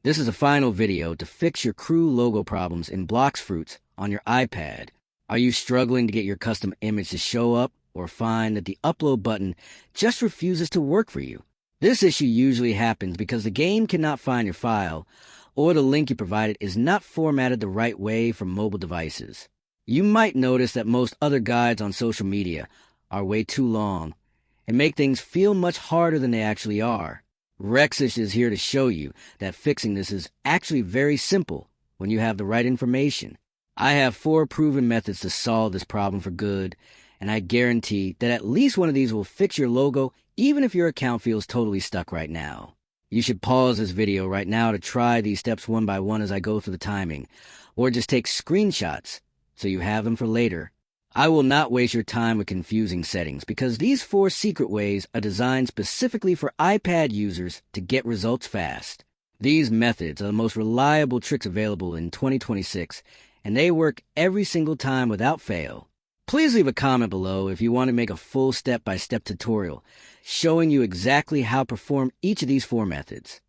This is a final video to fix your crew logo problems in Blox Fruits on your iPad. Are you struggling to get your custom image to show up or find that the upload button just refuses to work for you? This issue usually happens because the game cannot find your file or the link you provided is not formatted the right way for mobile devices. You might notice that most other guides on social media are way too long and make things feel much harder than they actually are. Rexish is here to show you that fixing this is actually very simple when you have the right information. I have 4 proven methods to solve this problem for good, and I guarantee that at least one of these will fix your logo even if your account feels totally stuck right now. You should pause this video right now to try these steps one by one as I go through the timing, or just take screenshots so you have them for later. I will not waste your time with confusing settings because these 4 secret ways are designed specifically for iPad users to get results fast. These methods are the most reliable tricks available in 2026, and they work every single time without fail. Please leave a comment below if you want to make a full step-by-step tutorial showing you exactly how to perform each of these 4 methods.